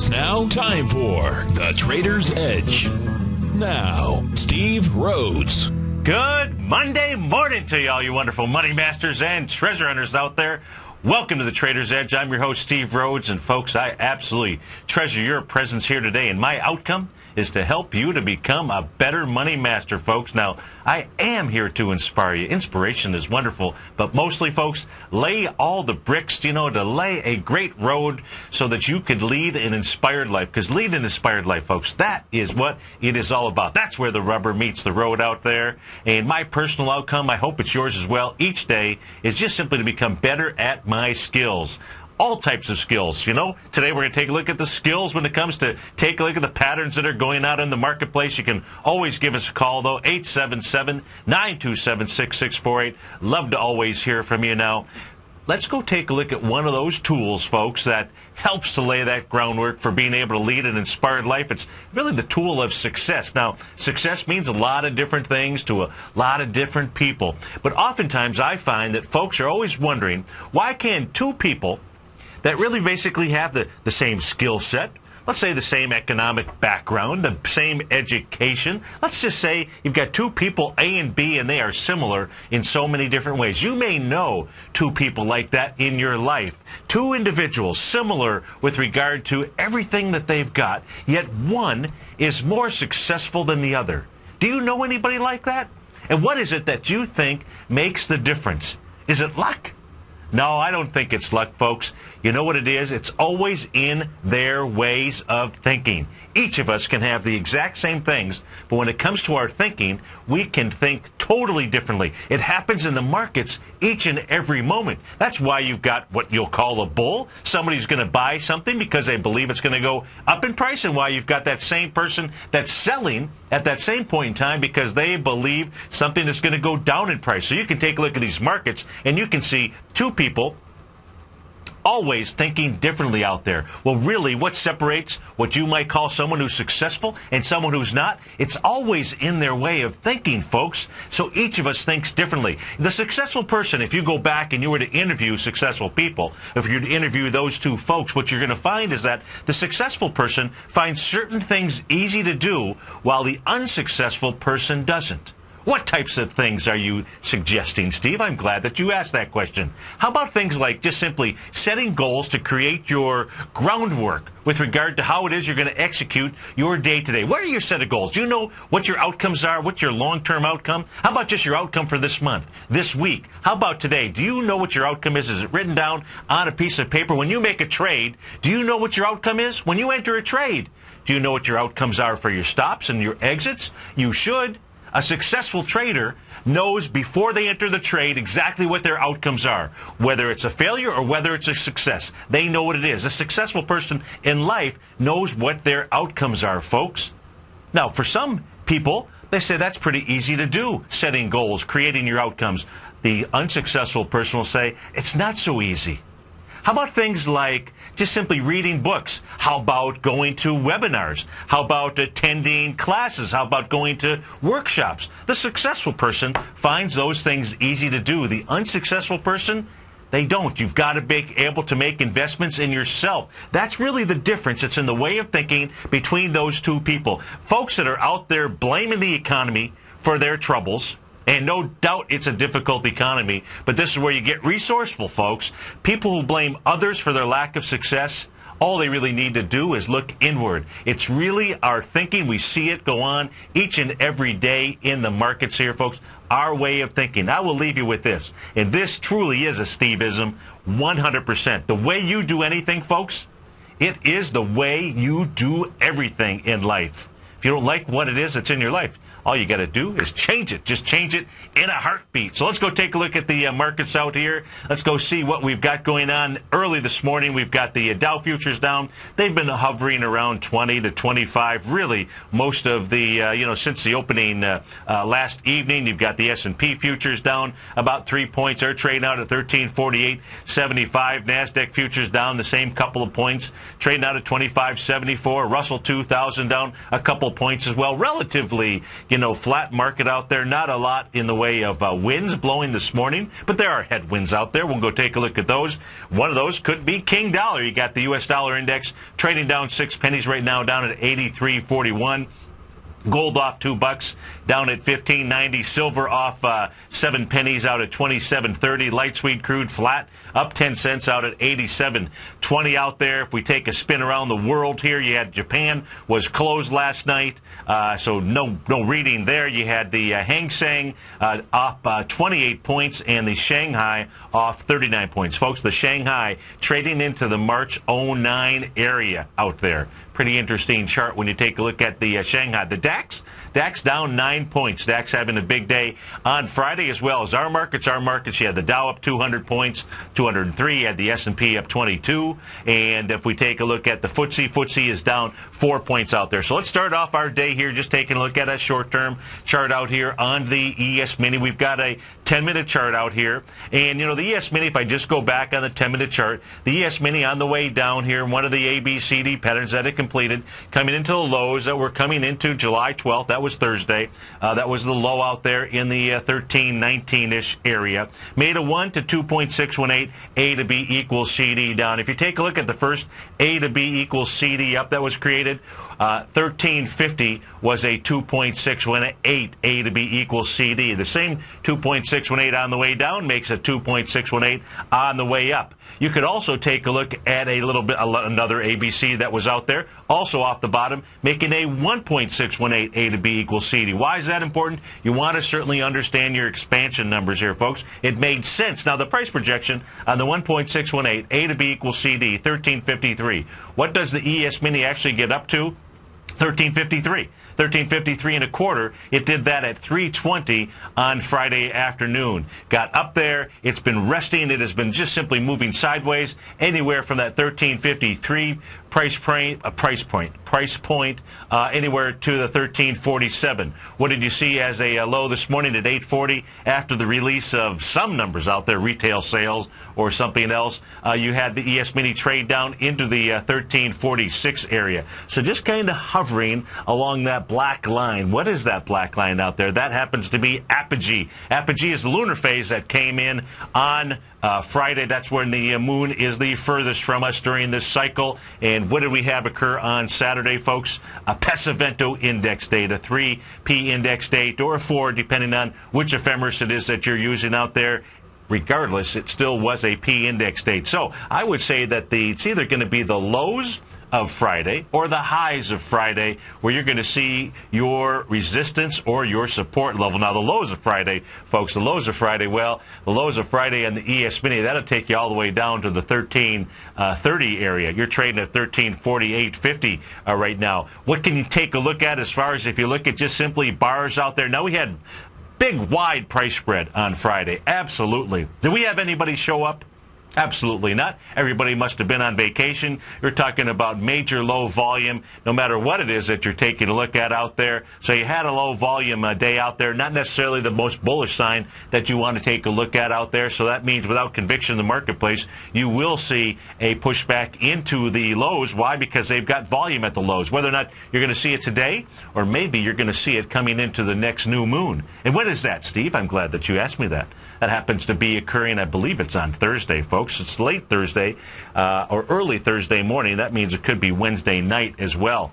is now time for the Trader's Edge. Now, Steve Rhodes. Good Monday morning to you, all you wonderful money masters and treasure hunters out there. Welcome to the Trader's Edge. I'm your host, Steve Rhodes, and folks, I absolutely treasure your presence here today, and my outcome is to help you to become a better money master, folks. Now, I am here to inspire you. Inspiration is wonderful, but mostly, folks, lay all the bricks, to lay a great road so that you could lead an inspired life. Because lead an inspired life, folks, that is what it is all about. That's where the rubber meets the road out there. And my personal outcome, I hope it's yours as well, each day is just simply to become better at my skills. All types of skills, Today we're going to take a look at the skills when it comes to take a look at the patterns that are going out in the marketplace. You can always give us a call, though, 877-927-6648. Love to always hear from you. Now, let's go take a look at one of those tools, folks, that helps to lay that groundwork for being able to lead an inspired life. It's really the tool of success. Now, success means a lot of different things to a lot of different people. But oftentimes I find that folks are always wondering, why can two people that really basically have the same skill set, let's say the same economic background, the same education. Let's just say you've got two people, A and B, and they are similar in so many different ways. You may know two people like that in your life. Two individuals similar with regard to everything that they've got, yet one is more successful than the other. Do you know anybody like that? And what is it that you think makes the difference? Is it luck? No, I don't think it's luck, folks. You know what it is? It's always in their ways of thinking. Each of us can have the exact same things, but when it comes to our thinking, we can think totally differently. It happens in the markets each and every moment. That's why you've got what you'll call a bull. Somebody's going to buy something because they believe it's going to go up in price, and why you've got that same person that's selling at that same point in time because they believe something is going to go down in price. So you can take a look at these markets, and you can see two people always thinking differently out there. Well, really, what separates what you might call someone who's successful and someone who's not? It's always in their way of thinking, folks. So each of us thinks differently. The successful person, if you go back and you were to interview successful people, if you were to interview those two folks, what you're going to find is that the successful person finds certain things easy to do while the unsuccessful person doesn't. What types of things are you suggesting, Steve? I'm glad that you asked that question. How about things like just simply setting goals to create your groundwork with regard to how it is you're going to execute your day-to-day? What are your set of goals? Do you know what your outcomes are? What's your long-term outcome? How about just your outcome for this month, this week? How about today? Do you know what your outcome is? Is it written down on a piece of paper? When you make a trade, do you know what your outcome is? When you enter a trade, do you know what your outcomes are for your stops and your exits? You should. A successful trader knows before they enter the trade exactly what their outcomes are, whether it's a failure or whether it's a success. They know what it is. A successful person in life knows what their outcomes are, folks. Now, for some people, they say that's pretty easy to do, setting goals, creating your outcomes. The unsuccessful person will say it's not so easy. How about things like just simply reading books? How about going to webinars? How about attending classes? How about going to workshops? The successful person finds those things easy to do. The unsuccessful person, they don't. You've got to be able to make investments in yourself. That's really the difference. It's in the way of thinking between those two people. Folks that are out there blaming the economy for their troubles, and no doubt it's a difficult economy, but this is where you get resourceful, folks. People who blame others for their lack of success, all they really need to do is look inward. It's really our thinking. We see it go on each and every day in the markets here, folks. Our way of thinking. I will leave you with this, and this truly is a Steveism, 100%. The way you do anything, folks, it is the way you do everything in life. If you don't like what it is that's in your life, all you got to do is change it. Just change it in a heartbeat. So let's go take a look at the markets out here. Let's go see what we've got going on early this morning. We've got the Dow futures down. They've been hovering around 20 to 25, really, most of the, since the opening last evening. You've got the S&P futures down about 3 points. They're trading out at 1348.75. NASDAQ futures down the same couple of points, trading out at 25.74. Russell 2000 down a couple points as well. Relatively, flat market out there. Not a lot in the way of winds blowing this morning, but there are headwinds out there. We'll go take a look at those. One of those could be King Dollar. You got the U.S. dollar index trading down 6 pennies right now, down at 83.41. Gold off $2, down at $15.90. Silver off 7 pennies, out at $27.30. Light sweet crude flat, up 10 cents, out at $87.20 out there. If we take a spin around the world here, you had Japan was closed last night, so no reading there. You had the Hang Seng off 28 points, and the Shanghai off 39 points. Folks, the Shanghai trading into the March 09 area out there. Pretty interesting chart when you take a look at the Shanghai. The DAX down 9 points. DAX having a big day on Friday as well as our markets. You had the Dow up 200 points, 203. You had the S&P up 22. And if we take a look at the FTSE is down 4 points out there. So let's start off our day here just taking a look at a short-term chart out here on the ES Mini. We've got a 10-minute chart out here. And, the ES Mini, if I just go back on the 10-minute chart, the ES Mini on the way down here, one of the ABCD patterns that it completed, coming into the lows that were coming into July 12th. That was Thursday. That was the low out there in the 1319-ish area. Made a 1 to 2.618, A to B equals CD down. If you take a look at the first A to B equals CD up that was created, 1350 was a 2.618, A to B equals CD. The same 2.618 on the way down makes a 2.618 on the way up. You could also take a look at another ABC that was out there, also off the bottom, making a 1.618 A to B equals CD. Why is that important? You want to certainly understand your expansion numbers here, folks. It made sense. Now, the price projection on the 1.618 A to B equals CD, 1353. What does the ES Mini actually get up to? 1353. 1353 and a quarter. It did that at 3:20 on Friday afternoon. Got up there. It's been resting. It has been just simply moving sideways anywhere from that 1353 price point anywhere to the 1347. What did you see as a low this morning at 840 after the release of some numbers out there, retail sales or something else? You had the ES Mini trade down into the 1346 area. So just kind of hovering along that black line. What is that black line out there? That happens to be apogee. Apogee is the lunar phase that came in on Friday. That's when the moon is the furthest from us during this cycle. And what did we have occur on Saturday, folks? A Pesavento index date, a 3P index date, or a 4, depending on which ephemeris it is that you're using out there. Regardless, it still was a P index date. So I would say that it's either going to be the lows of Friday or the highs of Friday where you're going to see your resistance or your support level. Now, the lows of Friday, folks, the lows of Friday and the ES Mini, that'll take you all the way down to the 1330 area. You're trading at 1348.50 right now. What can you take a look at as far as if you look at just simply bars out there? Now, we had big, wide price spread on Friday. Absolutely. Did we have anybody show up? Absolutely not. Everybody must have been on vacation. You're talking about major low volume, no matter what it is that you're taking a look at out there. So you had a low volume day out there, not necessarily the most bullish sign that you want to take a look at out there. So that means without conviction in the marketplace, you will see a pushback into the lows. Why? Because they've got volume at the lows. Whether or not you're going to see it today, or maybe you're going to see it coming into the next new moon. And when is that, Steve? I'm glad that you asked me that. That happens to be occurring, I believe it's on Thursday, folks. It's late Thursday or early Thursday morning. That means it could be Wednesday night as well.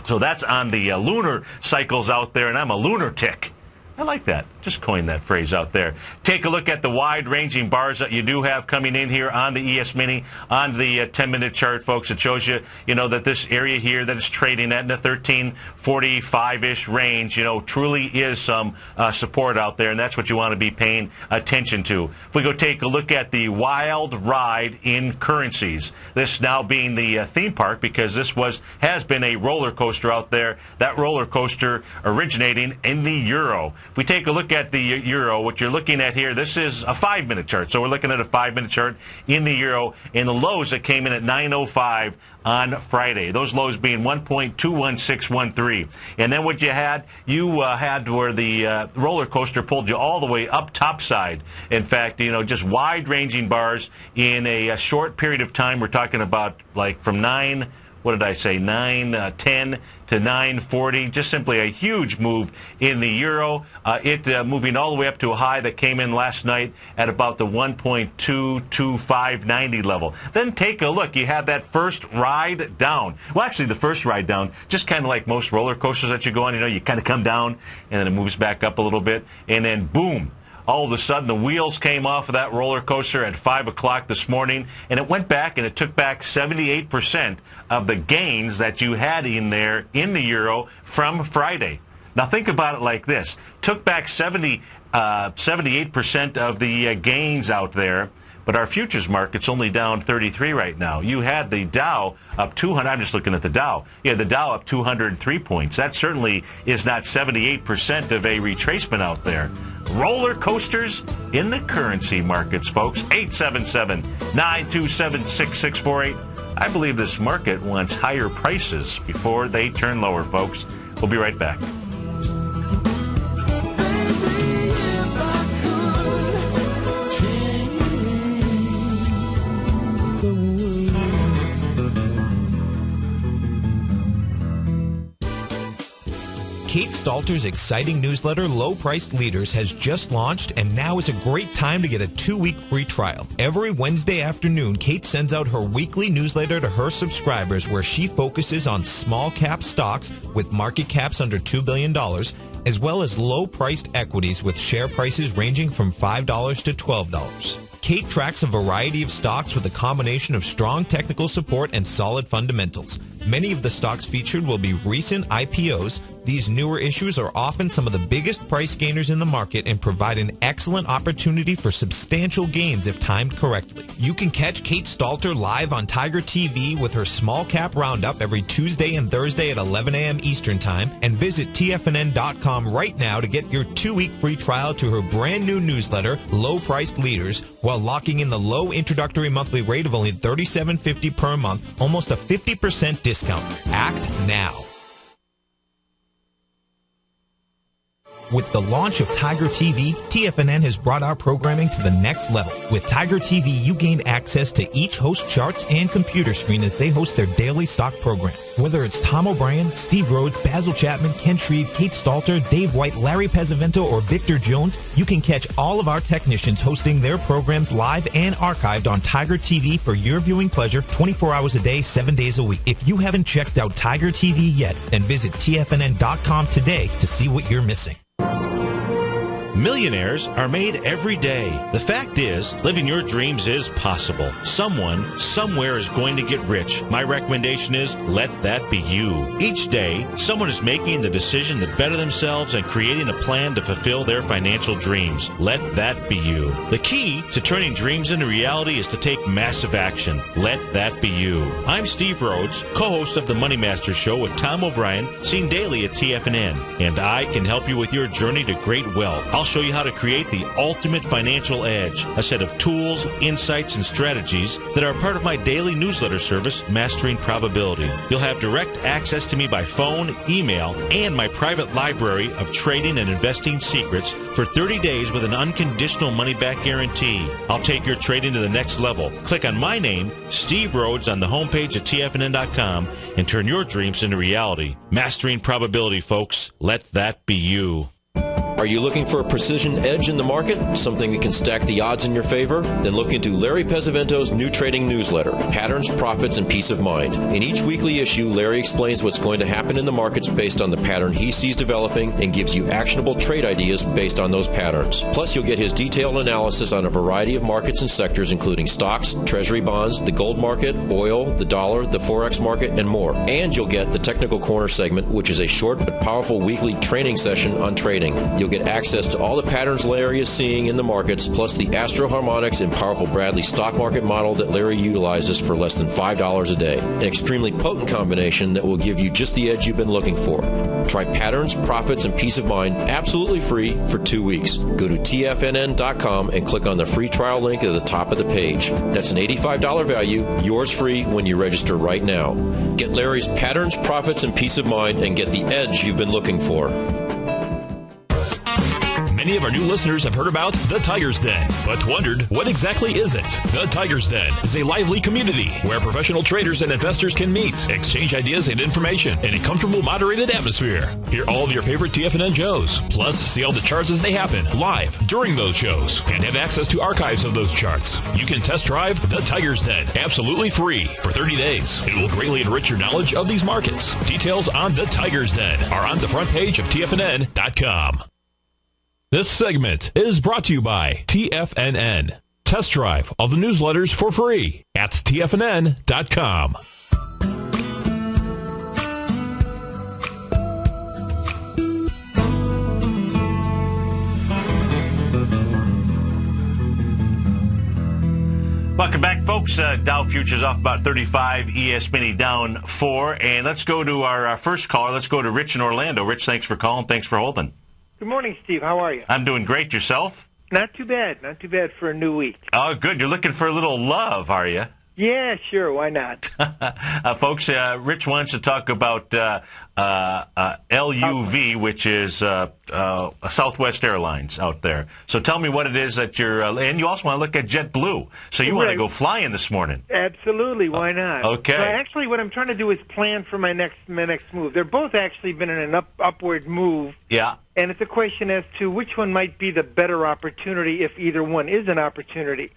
So that's on the lunar cycles out there, and I'm a lunatic. I like that. Just coined that phrase out there. Take a look at the wide-ranging bars that you do have coming in here on the ES Mini, on the 10-minute chart, folks. It shows you, that this area here that it's trading at in the 1345-ish range, truly is some support out there, and that's what you want to be paying attention to. If we go take a look at the wild ride in currencies, this now being the theme park, because this has been a roller coaster out there. That roller coaster originating in the euro. If we take a look at the euro, what you're looking at here, this is a 5-minute chart. So we're looking at a 5-minute chart in the euro, and the lows that came in at 9:05 on Friday. Those lows being 1.21613. And then what you had where the roller coaster pulled you all the way up topside. In fact, just wide-ranging bars in a short period of time. We're talking about like from 9 what did I say, 9.10 to 9.40. Just simply a huge move in the euro. It moving all the way up to a high that came in last night at about the 1.22590 level. Then take a look. You had that first ride down. Well, actually, the first ride down, just kind of like most roller coasters that you go on, you kind of come down, and then it moves back up a little bit, and then boom. All of a sudden, the wheels came off of that roller coaster at 5 o'clock this morning, and it went back and it took back 78% of the gains that you had in there in the euro from Friday. Now, think about it like this. Took back 78% of the gains out there, but our futures market's only down 33 right now. You had the Dow up 200. I'm just looking at the Dow. Yeah, the Dow up 203 points. That certainly is not 78% of a retracement out there. Roller coasters in the currency markets, folks. 877-927-6648. I believe this market wants higher prices before they turn lower, folks. We'll be right back. Kate Stalter's exciting newsletter, Low Priced Leaders, has just launched, and now is a great time to get a 2-week free trial. Every Wednesday afternoon, Kate sends out her weekly newsletter to her subscribers where she focuses on small cap stocks with market caps under $2 billion, as well as low-priced equities with share prices ranging from $5 to $12. Kate tracks a variety of stocks with a combination of strong technical support and solid fundamentals. Many of the stocks featured will be recent IPOs. These newer issues are often some of the biggest price gainers in the market and provide an excellent opportunity for substantial gains if timed correctly. You can catch Kate Stalter live on Tiger TV with her small cap roundup every Tuesday and Thursday at 11 a.m. Eastern Time, and visit TFNN.com right now to get your 2-week free trial to her brand new newsletter, Low Priced Leaders, while locking in the low introductory monthly rate of only $37.50 per month, almost a 50% discount. Act now. With the launch of Tiger TV, TFNN has brought our programming to the next level. With Tiger TV, you gain access to each host charts and computer screen as they host their daily stock program. Whether it's Tom O'Brien, Steve Rhodes, Basil Chapman, Ken Shreve, Kate Stalter, Dave White, Larry Pesavento, or Victor Jones, you can catch all of our technicians hosting their programs live and archived on Tiger TV for your viewing pleasure 24 hours a day, 7 days a week. If you haven't checked out Tiger TV yet, then visit TFNN.com today to see what you're missing. Millionaires are made every day. The fact is, living your dreams is possible. Someone, somewhere is going to get rich. My recommendation is, let that be you. Each day, someone is making the decision to better themselves and creating a plan to fulfill their financial dreams. Let that be you. The key to turning dreams into reality is to take massive action. Let that be you. I'm Steve Rhodes, co-host of the Money Master Show with Tom O'Brien, seen daily at TFNN, and I can help you with your journey to great wealth. I'll show you how to create the ultimate financial edge, a set of tools, insights, and strategies that are part of my daily newsletter service, Mastering Probability. You'll have direct access to me by phone, email, and my private library of trading and investing secrets for 30 days with an unconditional money-back guarantee. I'll take your trading to the next level. Click on my name, Steve Rhodes, on the homepage at TFNN.com and turn your dreams into reality. Mastering Probability, folks. Let that be you. Are you looking for a precision edge in the market? Something that can stack the odds in your favor? Then look into Larry Pesavento's new trading newsletter, Patterns, Profits, and Peace of Mind. In each weekly issue, Larry explains what's going to happen in the markets based on the pattern he sees developing and gives you actionable trade ideas based on those patterns. Plus, you'll get his detailed analysis on a variety of markets and sectors, including stocks, treasury bonds, the gold market, oil, the dollar, the forex market, and more. And you'll get the Technical Corner segment, which is a short but powerful weekly training session on trading. You'll get access to all the patterns Larry is seeing in the markets, plus the Astro Harmonics and powerful Bradley stock market model that Larry utilizes for less than $5 a day. An extremely potent combination that will give you just the edge you've been looking for. Try Patterns, Profits, and Peace of Mind absolutely free for 2 weeks. Go to TFNN.com and click on the free trial link at the top of the page. That's an $85 value, yours free when you register right now. Get Larry's Patterns, Profits, and Peace of Mind and get the edge you've been looking for. Many of our new listeners have heard about the Tiger's Den, but wondered, what exactly is it? The Tiger's Den is a lively community where professional traders and investors can meet, exchange ideas and information in a comfortable, moderated atmosphere. Hear all of your favorite TFNN shows, plus see all the charts as they happen live during those shows, and have access to archives of those charts. You can test drive the Tiger's Den absolutely free for 30 days. It will greatly enrich your knowledge of these markets. Details on the Tiger's Den are on the front page of TFNN.com. This segment is brought to you by TFNN. Test drive all the newsletters for free at TFNN.com. Welcome back, folks. Dow futures off about 35, ES Mini down 4. And let's go to our first caller. Let's go to Rich in Orlando. Rich, thanks for calling. Thanks for holding. Good morning, Steve. How are you? I'm doing great. Yourself? Not too bad. Not too bad for a new week. Oh, good. You're looking for a little love, are you? Yeah, sure. Why not? Folks, Rich wants to talk about LUV, which is Southwest Airlines out there. So tell me what it is that you're, and you also want to look at JetBlue. So you want to go flying this morning? Absolutely. Why not? Okay. So actually, what I'm trying to do is plan for my next move. They're both actually been in an upward move. Yeah. And it's a question as to which one might be the better opportunity if either one is an opportunity.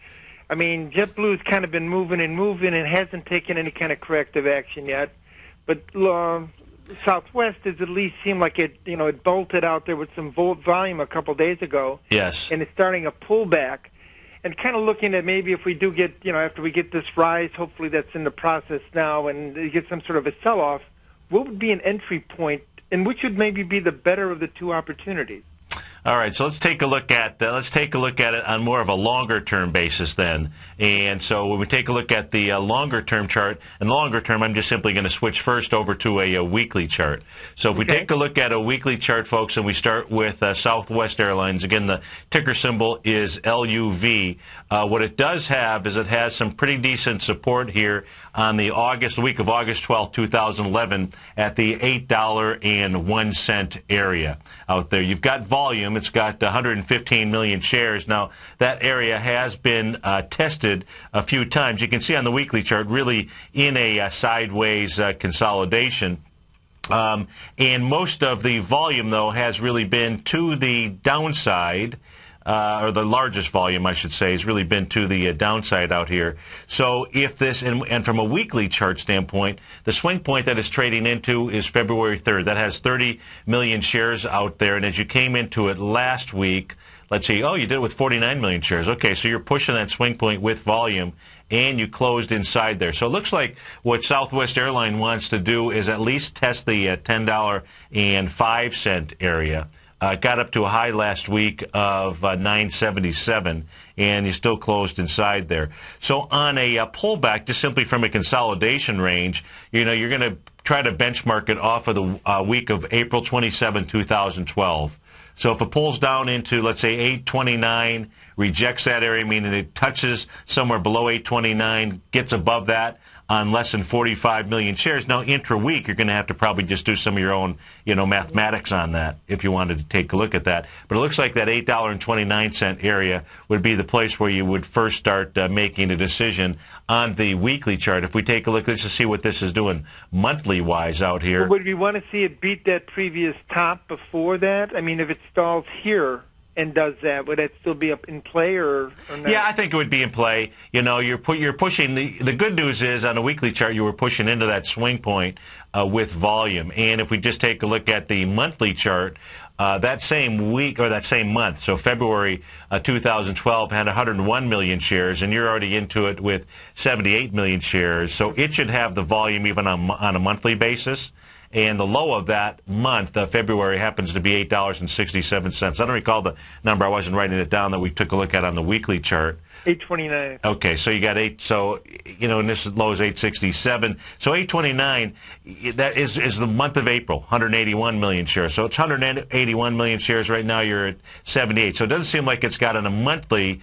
I mean, JetBlue's kind of been moving and hasn't taken any kind of corrective action yet. But Southwest has at least seemed like it bolted out there with some volume a couple days ago. Yes. And it's starting a pullback. And kind of looking at maybe if we do get, after we get this rise, hopefully that's in the process now, and you get some sort of a sell-off, what would be an entry point, and which would maybe be the better of the two opportunities? All right, so let's take a look at it on more of a longer term basis then. And so when we take a look at the longer term chart, and longer term, I'm just simply going to switch first over to a weekly chart. So if we take a look at a weekly chart, folks, and we start with Southwest Airlines, again, the ticker symbol is LUV. What it does have is it has some pretty decent support here on the week of August 12, 2011, at the $8.01 area out there. You've got volume. It's got 115 million shares. Now, that area has been tested a few times. You can see on the weekly chart really in a sideways consolidation. And most of the volume, though, has really been to the downside. Or the largest volume, I should say, has really been to the downside out here. So if this, and from a weekly chart standpoint, the swing point that it's trading into is February 3rd. That has 30 million shares out there. And as you came into it last week, let's see, you did it with 49 million shares. Okay, so you're pushing that swing point with volume, and you closed inside there. So it looks like what Southwest Airlines wants to do is at least test the $10.05 area. Got up to a high last week of 977, and you still closed inside there. So on a pullback, just simply from a consolidation range, you're going to try to benchmark it off of the week of April 27, 2012. So if it pulls down into, let's say, 829, rejects that area, meaning it touches somewhere below 829, gets above that, on less than 45 million shares. Now, intra-week, you're going to have to probably just do some of your own, mathematics on that if you wanted to take a look at that. But it looks like that $8.29 area would be the place where you would first start making a decision on the weekly chart. If we take a look, let's just see what this is doing monthly-wise out here. Well, would we want to see it beat that previous top before that? I mean, if it stalls here and does that, would that still be up in play or not? Yeah, I think it would be in play. You're pushing. The good news is on a weekly chart you were pushing into that swing point with volume. And if we just take a look at the monthly chart, that same week or that same month, so February 2012 had 101 million shares, and you're already into it with 78 million shares. So it should have the volume even on a monthly basis. And the low of that month, February, happens to be $8.67. I don't recall the number. I wasn't writing it down that we took a look at on the weekly chart. 829. Okay, so you got and this low is 867. So 829, that is the month of April, 181 million shares. So it's 181 million shares right now. You're at 78. So it doesn't seem like it's got on a monthly.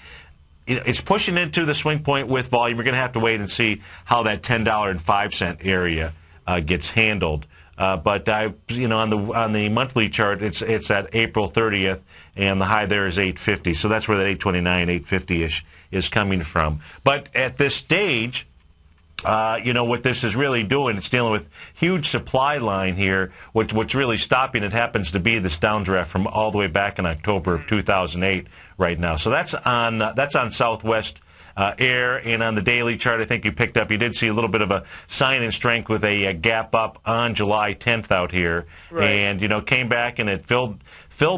It's pushing into the swing point with volume. You're going to have to wait and see how that $10.05 area gets handled. But on the monthly chart, it's at April 30th, and the high there is 850. So that's where that 829, 850-ish is coming from. But at this stage, what this is really doing, it's dealing with huge supply line here. What's really stopping it happens to be this downdraft from all the way back in October of 2008 right now. So that's on Southwest Air, and on the daily chart, I think you did see a little bit of a sign in strength with a gap up on July 10th out here, right. And came back and it filled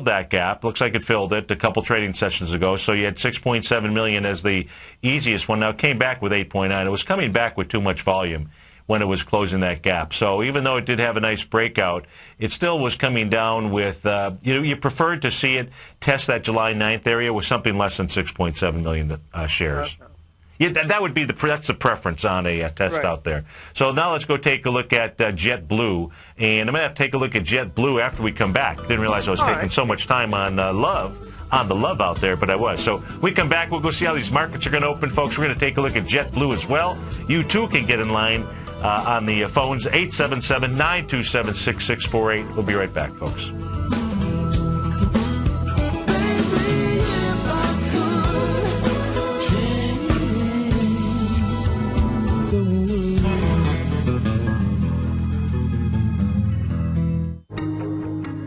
that gap. Looks like it filled it a couple trading sessions ago. So you had 6.7 million as the easiest one. Now it came back with 8.9. It was coming back with too much volume when it was closing that gap. So even though it did have a nice breakout, it still was coming down with, you preferred to see it test that July 9th area with something less than 6.7 million shares. Yeah, that would be that's the preference on a test out there. So now let's go take a look at JetBlue, and I'm going to have to take a look at JetBlue after we come back. Didn't realize I was taking so much time on the love out there, but I was. So we come back, we'll go see how these markets are going to open, folks. We're going to take a look at JetBlue as well. You too can get in line on the phones, 877-927-6648. We'll be right back, folks.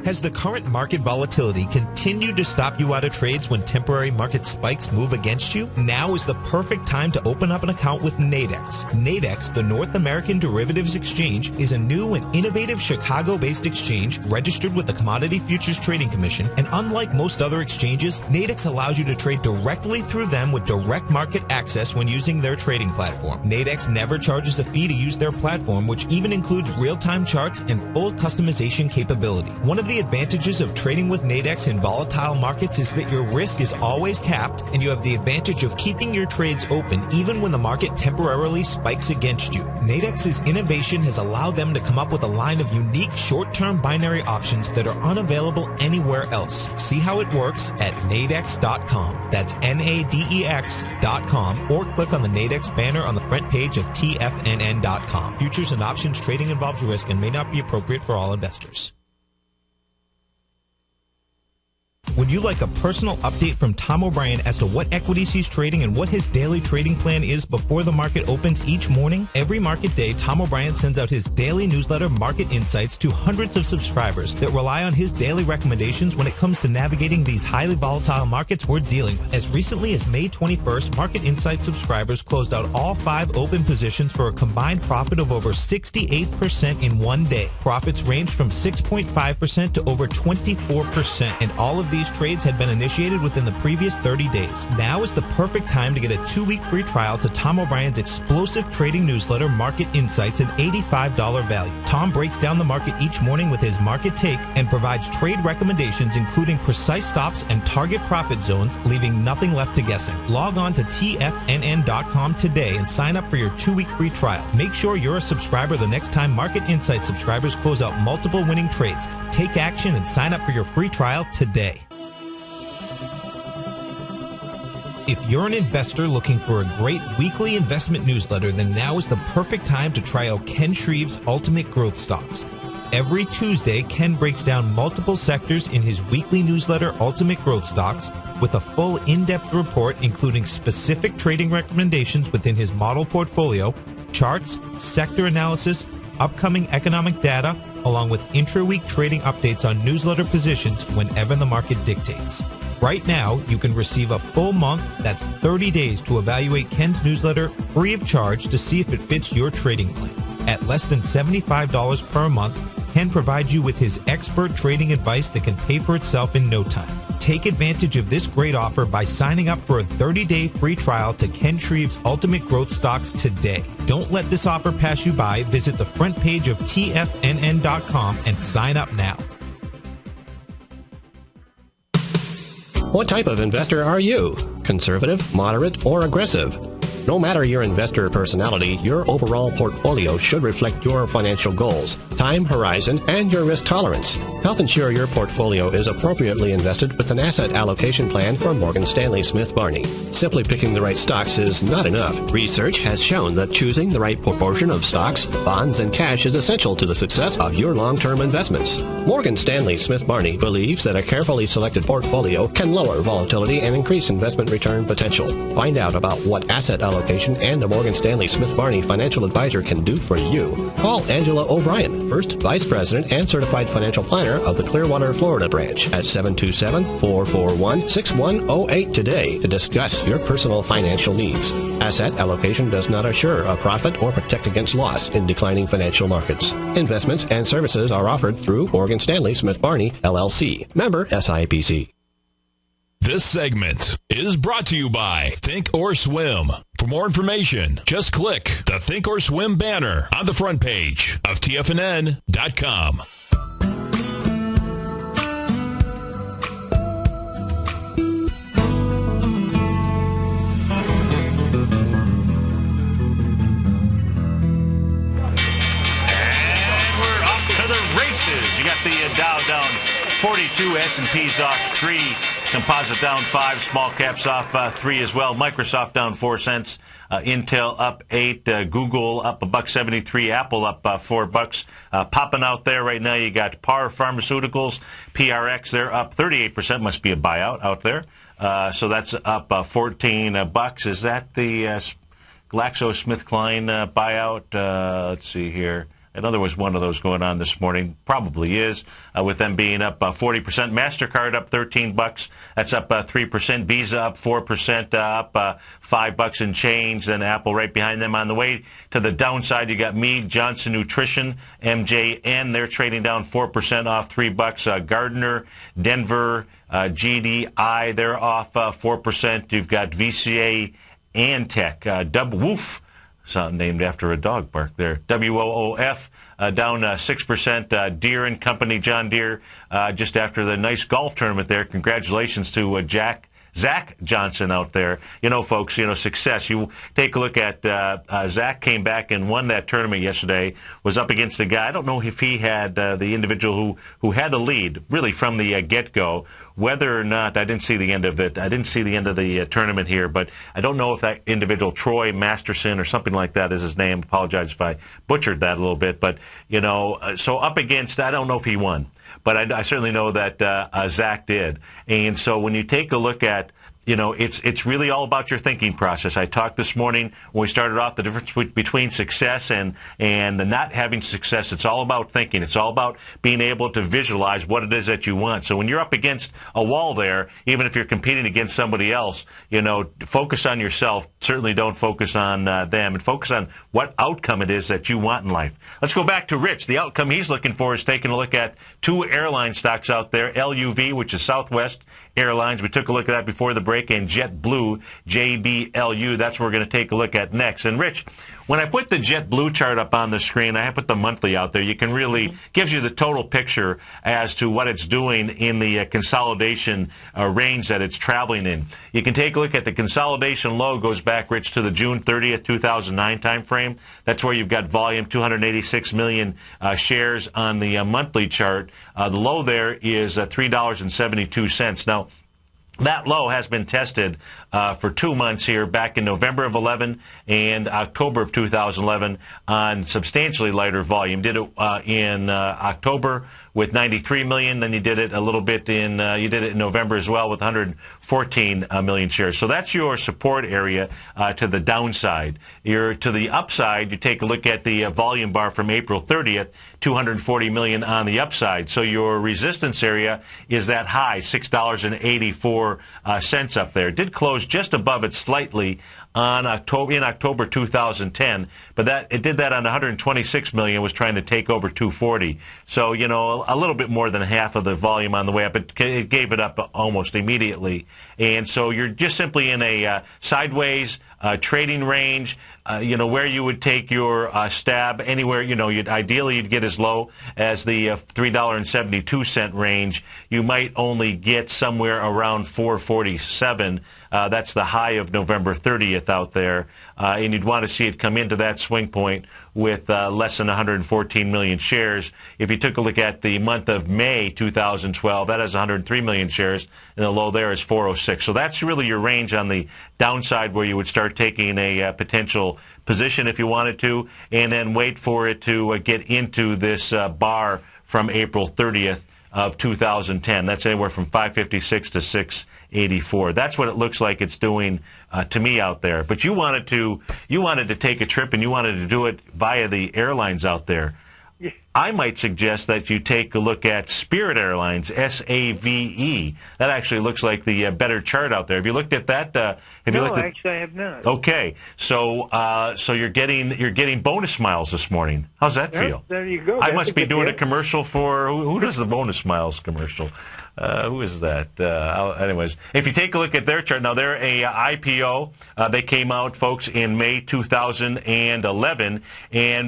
Has the current market volatility continued to stop you out of trades when temporary market spikes move against you? Now is the perfect time to open up an account with Nadex. Nadex, the North American Derivatives Exchange, is a new and innovative Chicago-based exchange registered with the Commodity Futures Trading Commission, and unlike most other exchanges, Nadex allows you to trade directly through them with direct market access when using their trading platform. Nadex never charges a fee to use their platform, which even includes real-time charts and full customization capability. One of the advantages of trading with Nadex in volatile markets is that your risk is always capped, and you have the advantage of keeping your trades open even when the market temporarily spikes against you. Nadex's innovation has allowed them to come up with a line of unique short-term binary options that are unavailable anywhere else. See how it works at nadex.com. That's NADEX.com, or click on the Nadex banner on the front page of TFNN.com. Futures and options trading involves risk and may not be appropriate for all investors. Would you like a personal update from Tom O'Brien as to what equities he's trading and what his daily trading plan is before the market opens each morning? Every market day, Tom O'Brien sends out his daily newsletter, Market Insights, to hundreds of subscribers that rely on his daily recommendations when it comes to navigating these highly volatile markets we're dealing with. As recently as May 21st, Market Insights subscribers closed out all 5 open positions for a combined profit of over 68% in one day. Profits ranged from 6.5% to over 24%, and all of these trades had been initiated within the previous 30 days. Now is the perfect time to get a 2-week free trial to Tom O'Brien's explosive trading newsletter, Market Insights, an $85 value. Tom breaks down the market each morning with his market take and provides trade recommendations including precise stops and target profit zones, leaving nothing left to guessing. Log on to TFNN.com today and sign up for your 2-week free trial. Make sure you're a subscriber the next time Market Insights subscribers close out multiple winning trades. Take action and sign up for your free trial today. If you're an investor looking for a great weekly investment newsletter, then now is the perfect time to try out Ken Shreve's Ultimate Growth Stocks. Every Tuesday, Ken breaks down multiple sectors in his weekly newsletter, Ultimate Growth Stocks, with a full in-depth report including specific trading recommendations within his model portfolio, charts, sector analysis, upcoming economic data, along with intra-week trading updates on newsletter positions whenever the market dictates. Right now, you can receive a full month, that's 30 days, to evaluate Ken's newsletter free of charge to see if it fits your trading plan. At less than $75 per month, Ken provides you with his expert trading advice that can pay for itself in no time. Take advantage of this great offer by signing up for a 30-day free trial to Ken Shreve's Ultimate Growth Stocks today. Don't let this offer pass you by. Visit the front page of TFNN.com and sign up now. What type of investor are you? Conservative, moderate, or aggressive? No matter your investor personality, your overall portfolio should reflect your financial goals, time horizon, and your risk tolerance. Help ensure your portfolio is appropriately invested with an asset allocation plan from Morgan Stanley Smith Barney. Simply picking the right stocks is not enough. Research has shown that choosing the right proportion of stocks, bonds, and cash is essential to the success of your long-term investments. Morgan Stanley Smith Barney believes that a carefully selected portfolio can lower volatility and increase investment return potential. Find out about what asset allocation and a Morgan Stanley Smith Barney financial advisor can do for you. Call Angela O'Brien, First Vice President and Certified Financial Planner of the Clearwater, Florida branch at 727-441-6108 today to discuss your personal financial needs. Asset allocation does not assure a profit or protect against loss in declining financial markets. Investments and services are offered through Morgan Stanley Smith Barney, LLC. Member SIPC. This segment is brought to you by Think or Swim. For more information, just click the Think or Swim banner on the front page of TFNN.com. You got the Dow down 42, S&P's off 3, Composite down 5, small caps off 3 as well. Microsoft down 4 cents, Intel up 8, Google up $1.73, Apple up $4. Popping out there right now, you got Par Pharmaceuticals, PRX, they're up 38%, must be a buyout out there. So that's up $14. Is that the GlaxoSmithKline buyout? Let's see here. I know there was one of those going on this morning. Probably is, with them being up 40%. MasterCard up $13. That's up 3%. Visa up 4%, up $5 and change. Then Apple right behind them. On the way to the downside, you got Mead Johnson Nutrition, MJN. They're trading down 4% off $3. Gardner, Denver, GDI, they're off 4%. You've got VCA and Tech. Woof. Something named after a dog bark there. WOOF down 6%. Deere and Company, John Deere, just after the nice golf tournament there. Congratulations to Zach Johnson out there. You know, folks, success. You take a look at Zach came back and won that tournament yesterday, was up against the guy. I don't know if he had the individual who had the lead, really, from the get-go. Whether or not, I didn't see the end of it. I didn't see the end of the tournament here, but I don't know if that individual, Troy Masterson or something like that is his name. Apologize if I butchered that a little bit. But, so up against, I don't know if he won. But I certainly know that Zach did. And so when you take a look at, it's really all about your thinking process. I talked this morning when we started off the difference between success and the not having success. It's all about thinking. It's all about being able to visualize what it is that you want. So when you're up against a wall there, even if you're competing against somebody else, focus on yourself. Certainly don't focus on them, and focus on what outcome it is that you want in life. Let's go back to Rich. The outcome he's looking for is taking a look at 2 airline stocks out there, LUV, which is Southwest Airlines. We took a look at that before the break, and JetBlue, JBLU. That's what we're going to take a look at next. And Rich, when I put the JetBlue chart up on the screen, I put the monthly out there. You can really gives you the total picture as to what it's doing in the consolidation range that it's traveling in. You can take a look at the consolidation low, goes back, Rich, to the June 30th, 2009 time frame. That's where you've got volume, 286 million shares on the monthly chart. The low there is $3.72. Now, that low has been tested for 2 months here, back in November of 11 and October of 2011 on substantially lighter volume. Did it in October with 93 million. Then you did it a little bit in November as well with 114 million shares. So that's your support area to the downside. To the upside, you take a look at the volume bar from April 30th, 240 million on the upside. So your resistance area is that high, $6.84 up there. It did close just above it slightly in October 2010, but it did that on 126 million, was trying to take over 240. So, a little bit more than half of the volume on the way up. It gave it up almost immediately. And so you're just simply in a sideways trading range, where you would take your stab anywhere, ideally you'd get as low as the $3.72 range. You might only get somewhere around 447. That's the high of November 30th out there. And you'd want to see it come into that swing point with less than 114 million shares. If you took a look at the month of May 2012, that has 103 million shares, and the low there is 406. So that's really your range on the downside where you would start taking a potential position if you wanted to, and then wait for it to get into this bar from April 30th of 2010. That's anywhere from 556 to 684. That's what it looks like it's doing to me out there. But you wanted to take a trip, and you wanted to do it via the airlines out there. Yeah. I might suggest that you take a look at Spirit Airlines, SAVE. That actually looks like the better chart out there. Have you looked at that? Actually, I have not. Okay, so you're getting bonus miles this morning. How's that feel? There you go. I must be doing a commercial for who does the bonus miles commercial? Who is that? Anyways, if you take a look at their chart, now they're a IPO. They came out, folks, in May 2011.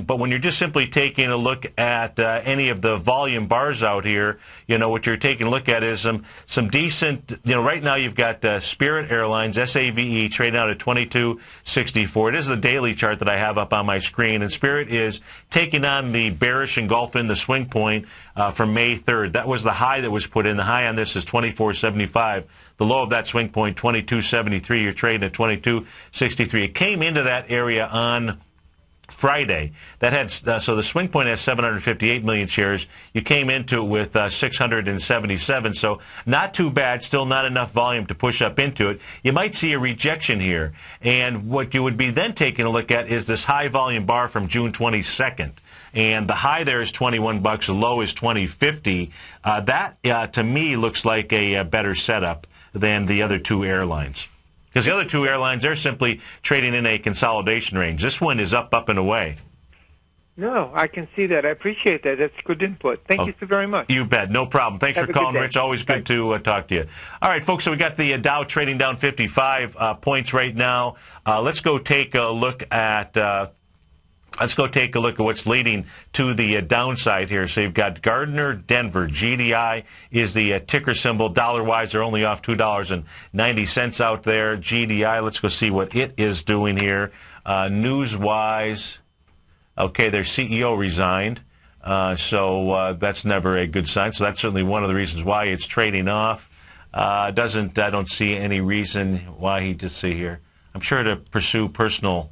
But when you're just simply taking a look at any of the volume bars out here, what you're taking a look at is some decent. Right now you've got Spirit Airlines, SAVE, trading out at 22.64. It is the daily chart that I have up on my screen, and Spirit is taking on the bearish engulfing the swing point from May 3rd. That was the high that was put in. The high on this is 24.75. The low of that swing point, 22.73. You're trading at 22.63. It came into that area on Friday. That had so the swing point has 758 million shares. You came into it with 677. So not too bad. Still not enough volume to push up into it. You might see a rejection here. And what you would be then taking a look at is this high volume bar from June 22nd. And the high there is $21. The low is $20.50. That to me looks like a better setup than the other two airlines. Because the other two airlines, they're simply trading in a consolidation range. This one is up and away. No, I can see that. I appreciate that. That's good input. Thank you so very much. You bet. No problem. Thanks for calling, Rich. Always good to talk to you. All right, folks, so we got the Dow trading down 55 points right now. Let's go take a look at what's leading to the downside here. So you've got Gardner Denver. GDI is the ticker symbol. Dollar-wise, they're only off $2.90 out there. GDI, let's go see what it is doing here. News-wise, okay, their CEO resigned. So that's never a good sign. So that's certainly one of the reasons why it's trading off. I don't see any reason why he just see here. I'm sure to pursue personal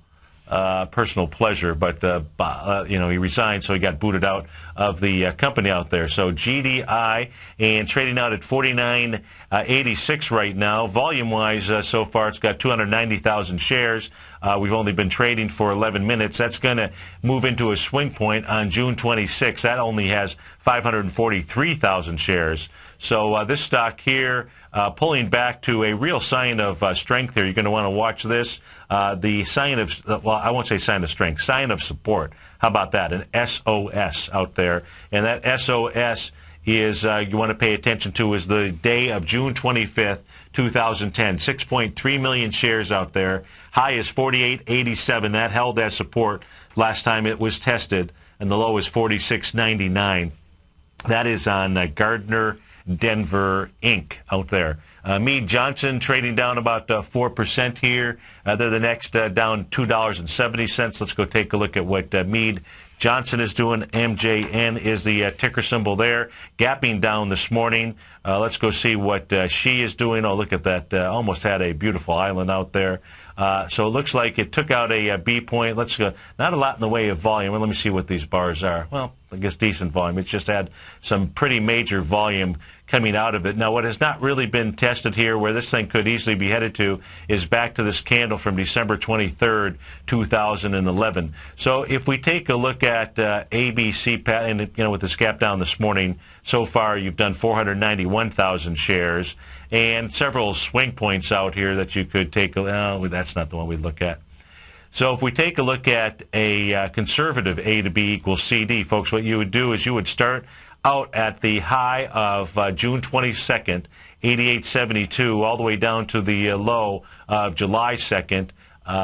pleasure, but he resigned, so he got booted out of the company out there. So GDI and trading out at 49.86 right now. Volume-wise, so far it's got 290,000 shares. We've only been trading for 11 minutes. That's going to move into a swing point on June 26th. That only has 543,000 shares. So this stock here pulling back to a real sign of strength here. You're going to want to watch this. The sign of, I won't say sign of strength, sign of support. How about that? An SOS out there. And that SOS is, you want to pay attention to, is the day of June 25th, 2010. 6.3 million shares out there. High is 48.87. That held as support last time it was tested. And the low is 46.99. That is on Gardner Denver Inc. out there. Meade Johnson trading down about 4% here. They're the next down $2.70. Let's go take a look at what Meade Johnson is doing. MJN is the ticker symbol there. Gapping down this morning. Let's go see what she is doing. Oh, look at that. Almost had a beautiful island out there. So it looks like it took out a B point. Let's go. Not a lot in the way of volume. Well, let me see what these bars are. Well, I guess decent volume. It's just had some pretty major volume coming out of it. Now, what has not really been tested here, where this thing could easily be headed to, is back to this candle from December 23rd, 2011. So if we take a look at ABC, and with this gap down this morning, so far you've done 491,000 shares, and several swing points out here that you could take. That's not the one we look at. So if we take a look at a conservative A to B equals CD, folks, what you would do is you would start out at the high of June 22nd, 88.72, all the way down to the low of July 2nd,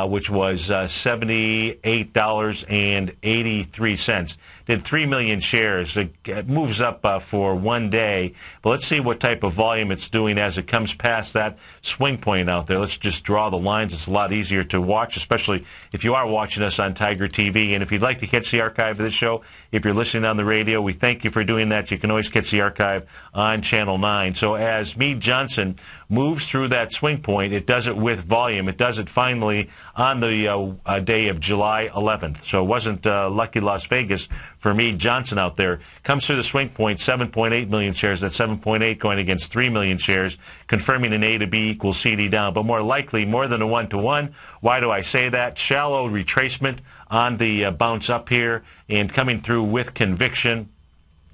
which was $78.83. did 3 million shares. It moves up for one day. But let's see what type of volume it's doing as it comes past that swing point out there. Let's just draw the lines. It's a lot easier to watch, especially if you are watching us on Tiger TV. And if you'd like to catch the archive of this show, if you're listening on the radio, we thank you for doing that. You can always catch the archive on Channel 9. So as Meade Johnson moves through that swing point, it does it with volume. It does it finally on the day of July 11th. So it wasn't lucky Las Vegas for Meade Johnson out there. Comes through the swing point, 7.8 million shares. That's 7.8 going against 3 million shares, confirming an A to B equals CD down. But more likely, more than a 1-to-1. Why do I say that? Shallow retracement on the bounce up here and coming through with conviction.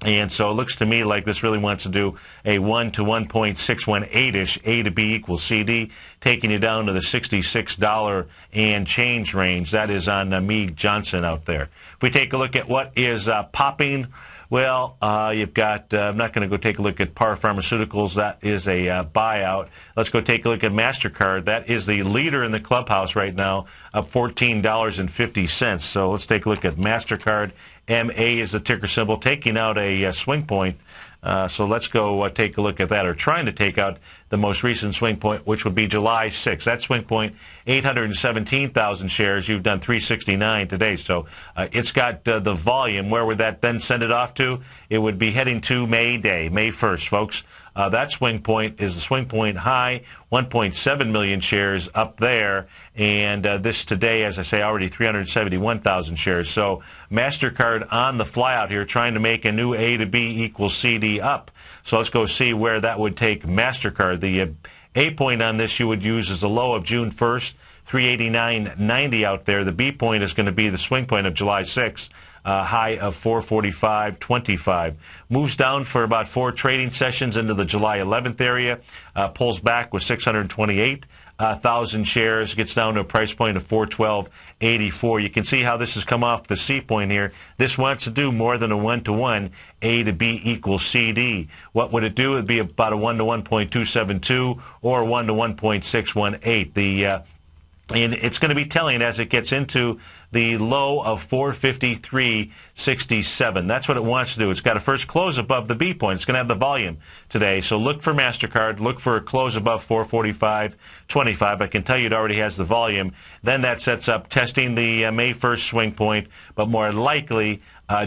And so it looks to me like this really wants to do a 1 to 1.618-ish A to B equals CD, taking you down to the $66 and change range. That is on Meade Johnson out there. If we take a look at what is popping, well, you've got, I'm not going to go take a look at Par Pharmaceuticals. That is a buyout. Let's go take a look at MasterCard. That is the leader in the clubhouse right now, up $14.50. So let's take a look at MasterCard. MA is the ticker symbol, taking out a swing point. So let's go take a look at that, or trying to take out the most recent swing point, which would be July 6th. That swing point, 817,000 shares. You've done 369 today. So it's got the volume. Where would that then send it off to? It would be heading to May Day, May 1st, folks. That swing point is the swing point high, 1.7 million shares up there. And this today, as I say, already 371,000 shares. So MasterCard on the fly out here, trying to make a new A to B equals CD up. So let's go see where that would take MasterCard. The A point on this you would use as the low of June 1st, 389.90 out there. The B point is going to be the swing point of July 6th. High of 445.25. Moves down for about 4 trading sessions into the July 11th area. Pulls back with 628,000 shares. Gets down to a price point of 412.84. You can see how this has come off the C point here. This wants to do more than a 1-to-1. A to B equals CD. What would it do? It would be about a 1 to 1.272 or 1 to 1.618. And it's going to be telling as it gets into the low of 453.67. That's what it wants to do. It's got to first close above the B point. It's going to have the volume today. So look for MasterCard. Look for a close above 445.25. I can tell you it already has the volume. Then that sets up testing the May 1st swing point, but more likely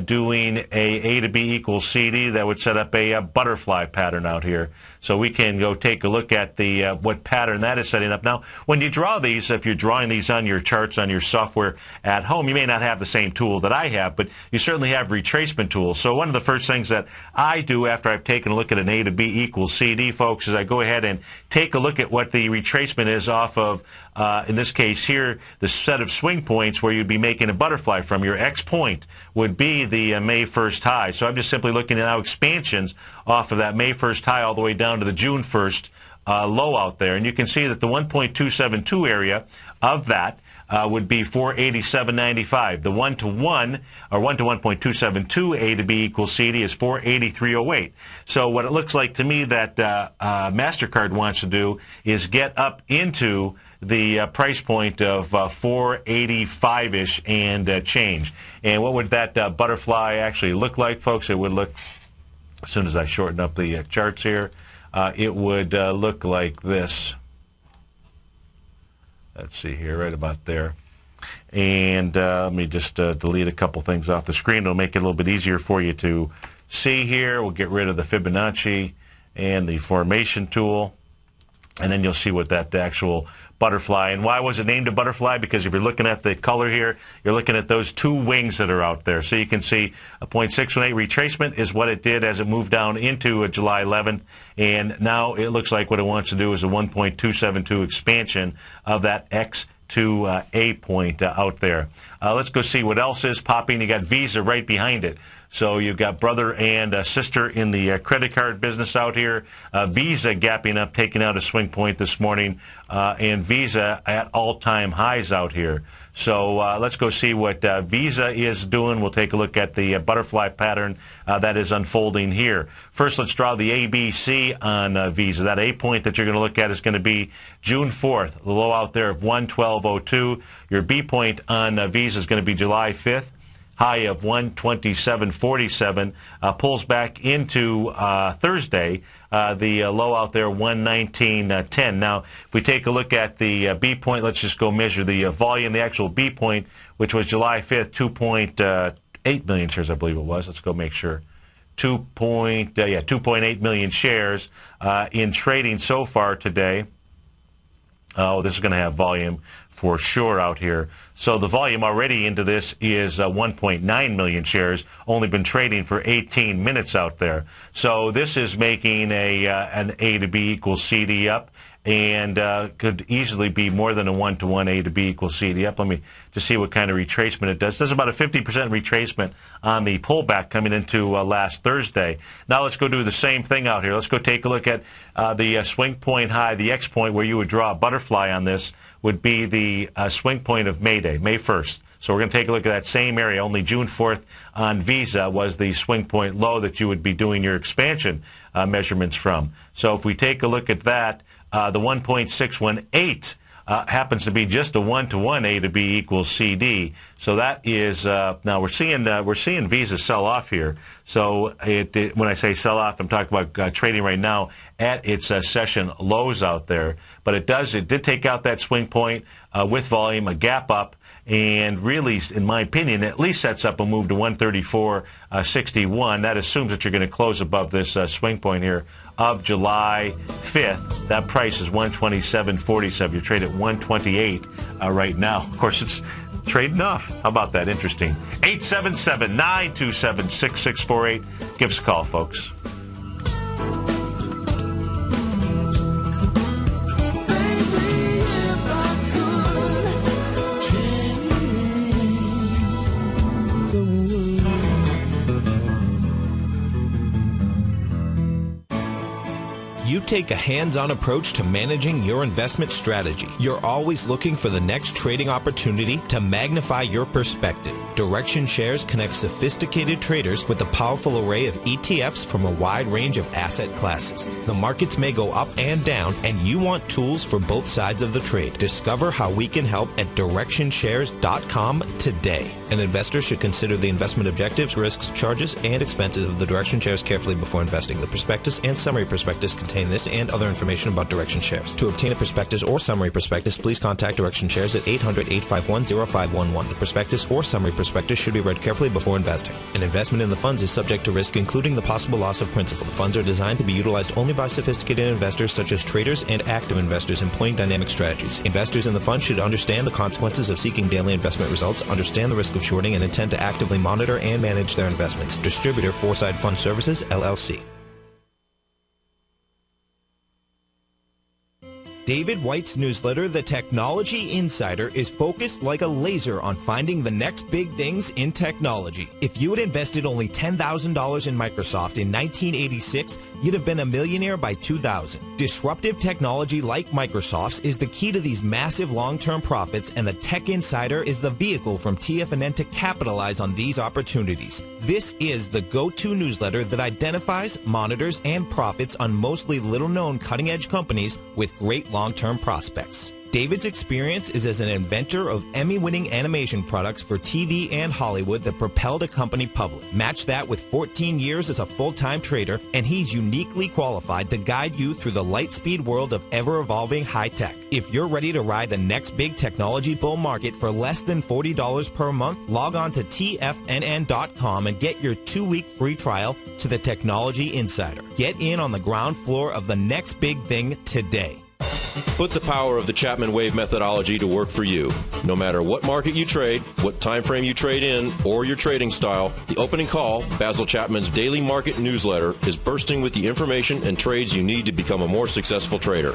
doing a to B equals CD. That would set up a butterfly pattern out here. So we can go take a look at the what pattern that is setting up. Now, when you draw these, if you're drawing these on your charts, on your software at home, you may not have the same tool that I have, but you certainly have retracement tools. So one of the first things that I do after I've taken a look at an A to B equals CD, folks, is I go ahead and take a look at what the retracement is off of, in this case here, the set of swing points where you'd be making a butterfly from. Your X point would be the May 1st high. So I'm just simply looking at now expansions off of that May 1st high all the way down to the June 1st low out there. And you can see that the 1.272 area of that would be 487.95. The 1-to-1 or 1 to 1.272 A to B equals CD is 483.08. So what it looks like to me that MasterCard wants to do is get up into the price point of 485-ish and change. And what would that butterfly actually look like, folks? It would look, as soon as I shorten up the charts here, it would look like this. Let's see here, right about there. And let me just delete a couple things off the screen. It'll make it a little bit easier for you to see here. We'll get rid of the Fibonacci and the formation tool. And then you'll see what that actual butterfly. And why was it named a butterfly? Because if you're looking at the color here, you're looking at those two wings that are out there. So you can see a 0.618 retracement is what it did as it moved down into July 11th. And now it looks like what it wants to do is a 1.272 expansion of that X to A point out there. Let's go see what else is popping. You got Visa right behind it. So you've got brother and sister in the credit card business out here. Visa gapping up, taking out a swing point this morning, and Visa at all-time highs out here. So let's go see what Visa is doing. We'll take a look at the butterfly pattern that is unfolding here. First, let's draw the ABC on Visa. That A point that you're going to look at is going to be June 4th, the low out there of 112.02. Your B point on Visa is going to be July 5th. high of 127.47, pulls back into Thursday. The low out there, 119.10. Now, if we take a look at the B point, let's just go measure the volume. The actual B point, which was July 5th, 2.8 million shares, I believe it was. Let's go make sure. 2.8 million shares in trading so far today. Oh, this is going to have volume for sure out here. So the volume already into this is 1.9 million shares, only been trading for 18 minutes out there. So this is making an A to B equals CD up, and could easily be more than a 1-to-1 A to B equals CD up. Let me just see what kind of retracement it does. It does about a 50% retracement on the pullback coming into last Thursday. Now let's go do the same thing out here. Let's go take a look at the swing point high, the X point where you would draw a butterfly on this would be the swing point of May Day, May 1st. So we're going to take a look at that same area. Only June 4th on Visa was the swing point low that you would be doing your expansion measurements from. So if we take a look at that, the 1.618 happens to be just a 1-to-1 A to B equals CD. So that is now we're seeing Visa sell off here. So when I say sell off, I'm talking about trading right now at its session lows out there. But it did take out that swing point with volume, a gap up, and really, in my opinion, at least sets up a move to 134.61. That assumes that you're going to close above this swing point here of July 5th. That price is 127.47. You trade at 128 right now. Of course, it's trading off. How about that? Interesting. 877-927-6648. Give us a call, folks. You take a hands-on approach to managing your investment strategy. You're always looking for the next trading opportunity to magnify your perspective. Direction Shares connects sophisticated traders with a powerful array of ETFs from a wide range of asset classes. The markets may go up and down, and you want tools for both sides of the trade. Discover how we can help at DirectionShares.com today. An investor should consider the investment objectives, risks, charges, and expenses of the Direction Shares carefully before investing. The prospectus and summary prospectus contain this and other information about Direction Shares. To obtain a prospectus or summary prospectus, please contact Direction Shares at 800-851-0511. The prospectus or summary prospectus should be read carefully before investing. An investment in the funds is subject to risk, including the possible loss of principal. The funds are designed to be utilized only by sophisticated investors such as traders and active investors employing dynamic strategies. Investors in the fund should understand the consequences of seeking daily investment results, understand the risk of shorting, and intend to actively monitor and manage their investments. Distributor, Foreside Fund Services, LLC. David White's newsletter, The Technology Insider, is focused like a laser on finding the next big things in technology. If you had invested only $10,000 in Microsoft in 1986, you'd have been a millionaire by 2000. Disruptive technology like Microsoft's is the key to these massive long-term profits, and the Tech Insider is the vehicle from TFNN to capitalize on these opportunities. This is the go-to newsletter that identifies, monitors, and profits on mostly little-known cutting-edge companies with great long-term prospects. David's experience is as an inventor of Emmy-winning animation products for TV and Hollywood that propelled a company public. Match that with 14 years as a full-time trader, and he's uniquely qualified to guide you through the light-speed world of ever-evolving high-tech. If you're ready to ride the next big technology bull market for less than $40 per month, log on to TFNN.com and get your 2-week free trial to the Technology Insider. Get in on the ground floor of the next big thing today. Put the power of the Chapman Wave methodology to work for you. No matter what market you trade, what time frame you trade in, or your trading style, the opening call, Basil Chapman's daily market newsletter, is bursting with the information and trades you need to become a more successful trader.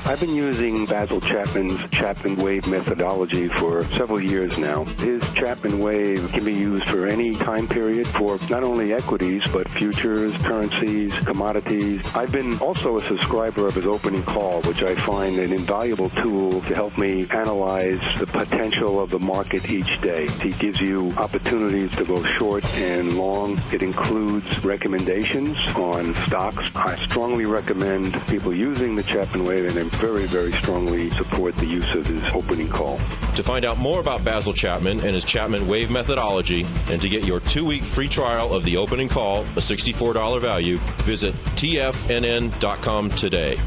I've been using Basil Chapman's Chapman Wave methodology for several years now. His Chapman Wave can be used for any time period for not only equities, but futures, currencies, commodities. I've been also a subscriber of his opening call, which I find an invaluable tool to help me analyze the potential of the market each day. He gives you opportunities to go short and long. It includes recommendations on stocks. I strongly recommend people using the Chapman Wave, and very, very strongly support the use of his opening call. To find out more about Basil Chapman and his Chapman Wave methodology, and to get your 2-week free trial of the opening call, a $64 value, visit tfnn.com today.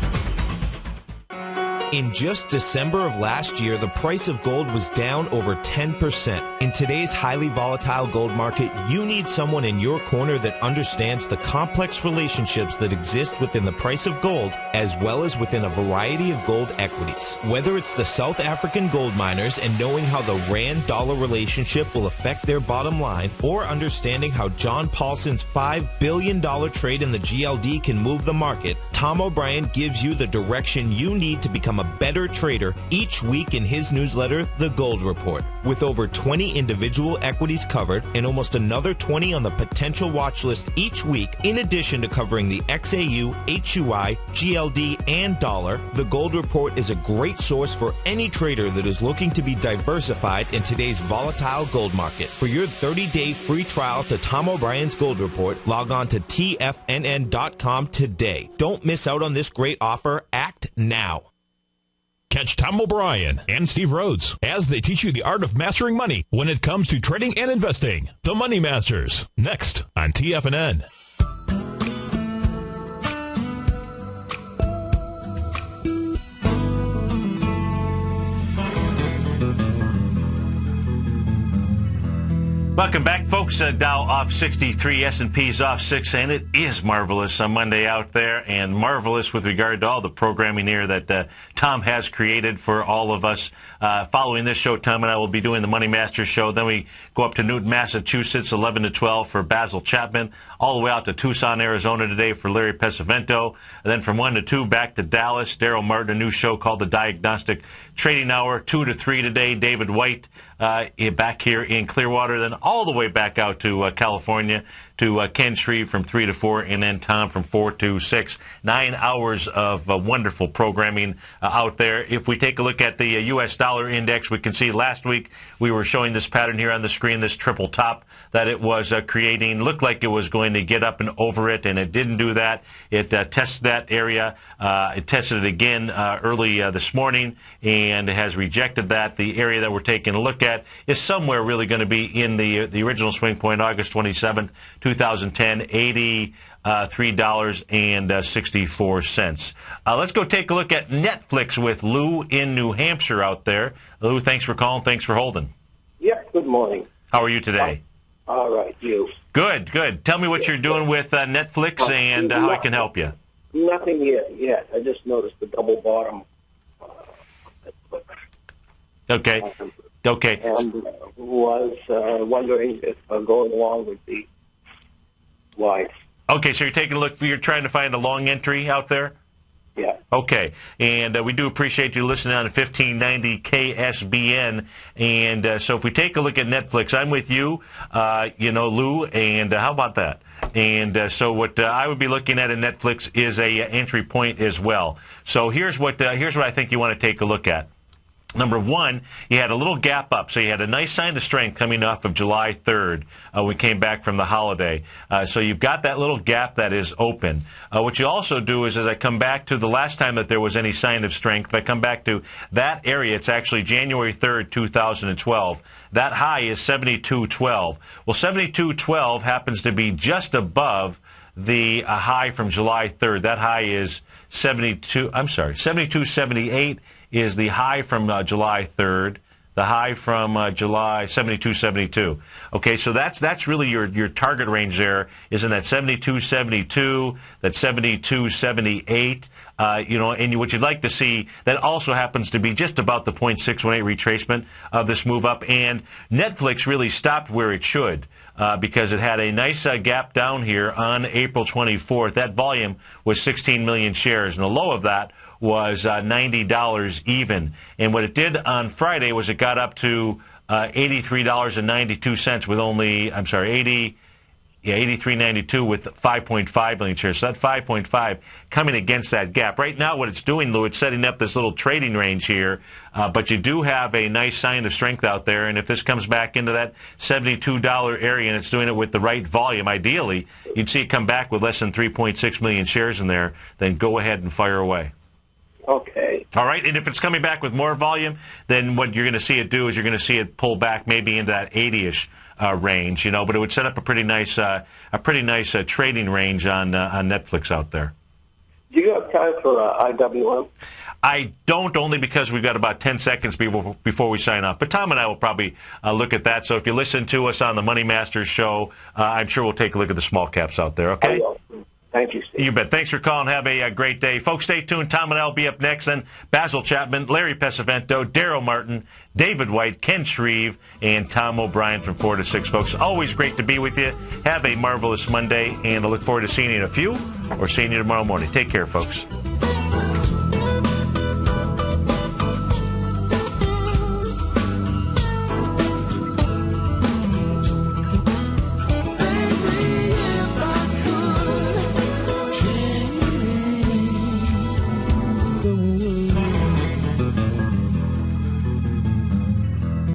In just December of last year, the price of gold was down over 10%. In today's highly volatile gold market, you need someone in your corner that understands the complex relationships that exist within the price of gold, as well as within a variety of gold equities. Whether it's the South African gold miners and knowing how the Rand-dollar relationship will affect their bottom line, or understanding how John Paulson's $5 billion trade in the GLD can move the market, Tom O'Brien gives you the direction you need to become a better trader each week in his newsletter, The Gold Report. With over 20 individual equities covered and almost another 20 on the potential watch list each week, in addition to covering the XAU, HUI, GLD, and dollar, The Gold Report is a great source for any trader that is looking to be diversified in today's volatile gold market. For your 30-day free trial to Tom O'Brien's Gold Report, log on to tfnn.com today. Don't miss out on this great offer. Act now. Catch Tom O'Brien and Steve Rhodes as they teach you the art of mastering money when it comes to trading and investing. The Money Masters, next on TFNN. Welcome back, folks. Dow off 63, S&P's off 6, and it is marvelous on Monday out there, and marvelous with regard to all the programming here that Tom has created for all of us. Following this show, Tom and I will be doing the Money Masters show. Then we go up to Newton, Massachusetts, 11 to 12 for Basil Chapman, all the way out to Tucson, Arizona today for Larry Pesavento. And then from 1 to 2 back to Dallas, Daryl Martin, a new show called the Diagnostic Trading Hour. 2 to 3 today, David White back here in Clearwater. Then all the way back out to California to Ken Shreve from 3 to 4, and then Tom from 4 to 6. 9 hours of wonderful programming out there. If we take a look at the U.S. dollar index, we can see last week we were showing this pattern here on the screen, this triple top that it was creating. Looked like it was going to get up and over it, and it didn't do that. It tested that area. It tested it again early this morning, and it has rejected that. The area that we're taking a look at is somewhere really going to be in the original swing point, August 27, 2010, $83.64. Let's go take a look at Netflix with Lou in New Hampshire out there. Lou, thanks for calling. Thanks for holding. Yep, good morning. How are you today? All right, you. Good, good. Tell me what you're doing with Netflix and how I can help you. Nothing yet. I just noticed the double bottom. Okay. Okay. And was wondering if going along with the why. Okay, so you're taking a look. You're trying to find a long entry out there? Yeah. Okay, and we do appreciate you listening on 1590 KSBN. And so if we take a look at Netflix, I'm with you, Lou, and how about that? And so what I would be looking at in Netflix is a entry point as well. So here's what I think you want to take a look at. Number one, you had a little gap up, so you had a nice sign of strength coming off of July 3rd. We came back from the holiday. So you've got that little gap that is open. What you also do is, as I come back to the last time that there was any sign of strength, if I come back to that area, it's actually January 3rd, 2012. That high is 72.12. Well, 72.12 happens to be just above the high from July 3rd. That high is 72.78. Is the high from July 3rd, the high from July 72.72. Okay, so that's really your target range there, is in that 72.72, that 72.78. And what you'd like to see, that also happens to be just about the 0.618 retracement of this move up. And Netflix really stopped where it should. Because it had a nice gap down here on April 24th. That volume was 16 million shares, and the low of that was $90 even. And what it did on Friday was it got up to $83.92 with only, $83.92 with 5.5 million shares. So that 5.5 coming against that gap. Right now what it's doing, Lou, it's setting up this little trading range here, but you do have a nice sign of strength out there, and if this comes back into that $72 area and it's doing it with the right volume, ideally, you'd see it come back with less than 3.6 million shares in there, then go ahead and fire away. Okay. All right, and if it's coming back with more volume, then what you're going to see it do is you're going to see it pull back maybe into that 80-ish range, but it would set up a pretty nice trading range on Netflix out there. Do you have time for IWM? I don't, only because we've got about 10 seconds before we sign off. But Tom and I will probably look at that. So if you listen to us on the Money Masters show, I'm sure we'll take a look at the small caps out there, okay? I will. Thank you, Steve. You bet. Thanks for calling. Have a great day. Folks, stay tuned. Tom and I will be up next. Then Basil Chapman, Larry Pesavento, Daryl Martin, David White, Ken Shreve, and Tom O'Brien from 4 to 6. Folks, always great to be with you. Have a marvelous Monday, and I look forward to seeing you in a few or seeing you tomorrow morning. Take care, folks.